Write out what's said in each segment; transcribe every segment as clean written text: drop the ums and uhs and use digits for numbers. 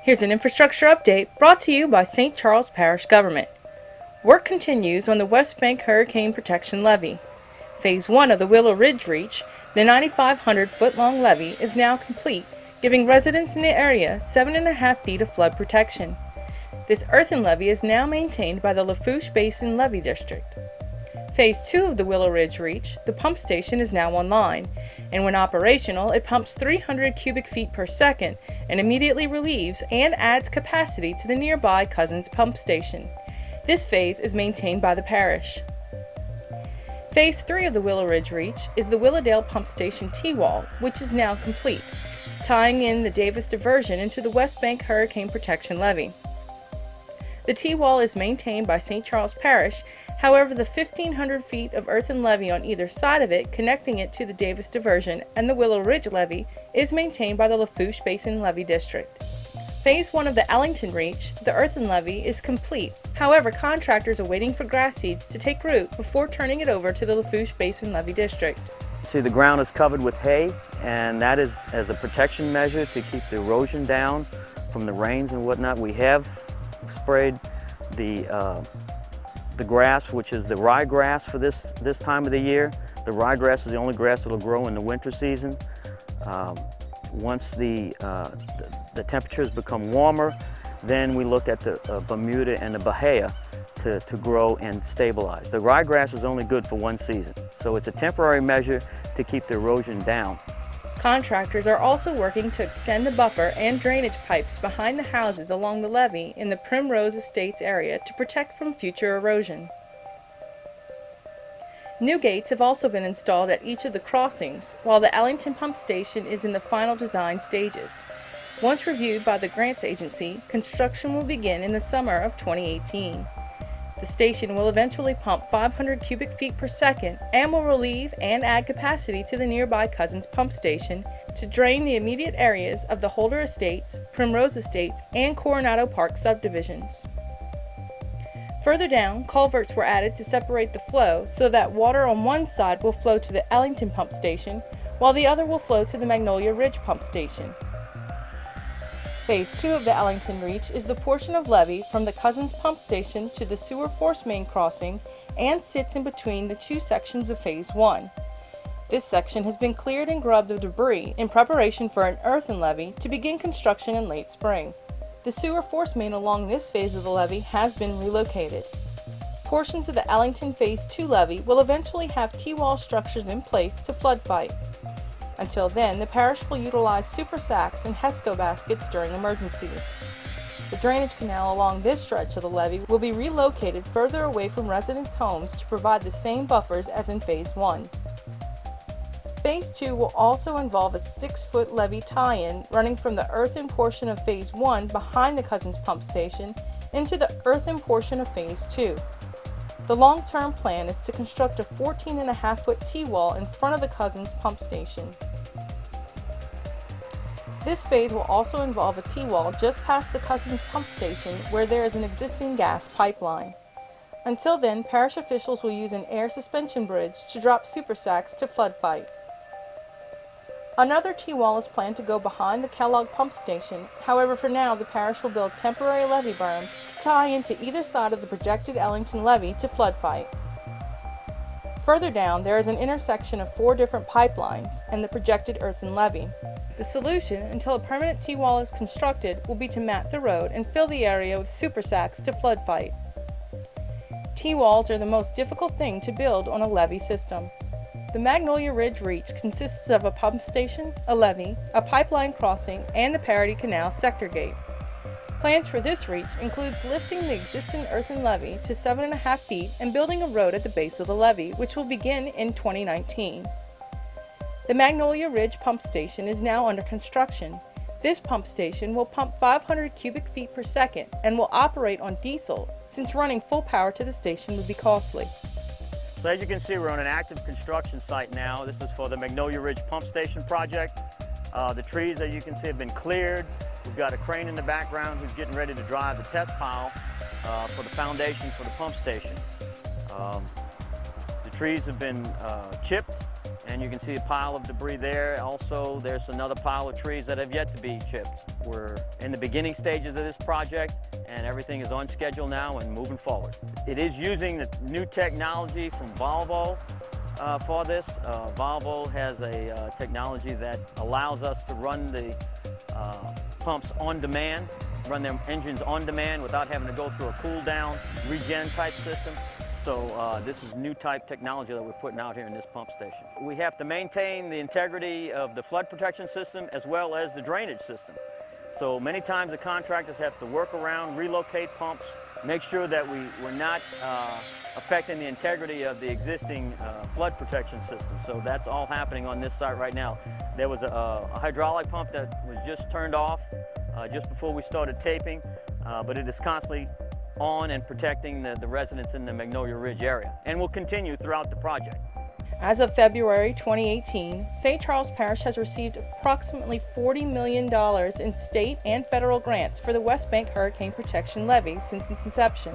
Here's an infrastructure update brought to you by St. Charles Parish Government. Work continues on the West Bank Hurricane Protection Levee. Phase 1 of the Willow Ridge Reach, the 9,500-foot-long levee, is now complete, giving residents in the area 7.5 feet of flood protection. This earthen levee is now maintained by the Lafouche Basin Levee District. Phase 2 of the Willow Ridge Reach, the pump station, is now online, and when operational, it pumps 300 cubic feet per second and immediately relieves and adds capacity to the nearby Cousins pump station. This phase is maintained by the parish. Phase 3 of the Willow Ridge Reach is the Willowdale Pump Station T-wall, which is now complete, tying in the Davis diversion into the West Bank Hurricane Protection Levee. The T-wall is maintained by St. Charles Parish. However, the 1,500 feet of earthen levee on either side of it, connecting it to the Davis diversion and the Willow Ridge levee, is maintained by the Lafouche Basin Levee District. Phase 1 of the Ellington Reach, the earthen levee, is complete. However, contractors are waiting for grass seeds to take root before turning it over to the Lafouche Basin Levee District. See, the ground is covered with hay, and that is as a protection measure to keep the erosion down from the rains and whatnot. We have sprayed the grass, which is the ryegrass for this time of the year. The ryegrass is the only grass that will grow in the winter season. Once the temperatures become warmer, then we look at the Bermuda and the Bahia to grow and stabilize. The ryegrass is only good for one season, so it's a temporary measure to keep the erosion down. Contractors are also working to extend the buffer and drainage pipes behind the houses along the levee in the Primrose Estates area to protect from future erosion. New gates have also been installed at each of the crossings, while the Ellington Pump Station is in the final design stages. Once reviewed by the grants agency, construction will begin in the summer of 2018. The station will eventually pump 500 cubic feet per second and will relieve and add capacity to the nearby Cousins pump station to drain the immediate areas of the Holder Estates, Primrose Estates, and Coronado Park subdivisions. Further down, culverts were added to separate the flow so that water on one side will flow to the Ellington pump station, while the other will flow to the Magnolia Ridge pump station. Phase 2 of the Ellington Reach is the portion of levee from the Cousins pump station to the sewer force main crossing and sits in between the two sections of Phase 1. This section has been cleared and grubbed of debris in preparation for an earthen levee to begin construction in late spring. The sewer force main along this phase of the levee has been relocated. Portions of the Ellington Phase 2 levee will eventually have T-wall structures in place to flood fight. Until then, the parish will utilize super sacks and HESCO baskets during emergencies. The drainage canal along this stretch of the levee will be relocated further away from residents' homes to provide the same buffers as in Phase 1. Phase 2 will also involve a 6-foot levee tie-in running from the earthen portion of Phase 1 behind the Cousins pump station into the earthen portion of Phase 2. The long-term plan is to construct a 14.5-foot T-wall in front of the Cousins pump station. This phase will also involve a T-wall just past the Cousins pump station where there is an existing gas pipeline. Until then, parish officials will use an air suspension bridge to drop super sacks to flood fight. Another T-wall is planned to go behind the Kellogg pump station. However, for now, the parish will build temporary levee berms to tie into either side of the projected Ellington levee to flood fight. Further down, there is an intersection of 4 different pipelines and the projected earthen levee. The solution, until a permanent T-wall is constructed, will be to mat the road and fill the area with super sacks to flood fight. T-walls are the most difficult thing to build on a levee system. The Magnolia Ridge Reach consists of a pump station, a levee, a pipeline crossing, and the Parody Canal sector gate. Plans for this reach includes lifting the existing earthen levee to 7.5 feet and building a road at the base of the levee, which will begin in 2019. The Magnolia Ridge pump station is now under construction. This pump station will pump 500 cubic feet per second and will operate on diesel, since running full power to the station would be costly. So as you can see, we're on an active construction site now. This is for the Magnolia Ridge Pump Station project. The trees, as you can see, have been cleared. We've got a crane in the background who's getting ready to drive the test pile for the foundation for the pump station. The trees have been chipped And you can see a pile of debris there. Also, there's another pile of trees that have yet to be chipped. We're in the beginning stages of this project, and everything is on schedule now and moving forward. It is using the new technology from Volvo for this. Volvo has a technology that allows us to run the pumps on demand, run their engines on demand without having to go through a cool down, regen type system. So this is new type technology that we're putting out here in this pump station. We have to maintain the integrity of the flood protection system as well as the drainage system. So many times the contractors have to work around, relocate pumps, make sure that we're not affecting the integrity of the existing flood protection system. So that's all happening on this site right now. There was a hydraulic pump that was just turned off just before we started taping, but it is constantly on and protecting the residents in the Magnolia Ridge area, and will continue throughout the project. As of February 2018, St. Charles Parish has received approximately $40 million in state and federal grants for the West Bank Hurricane Protection Levee since its inception.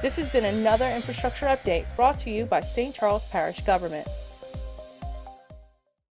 This has been another infrastructure update brought to you by St. Charles Parish Government.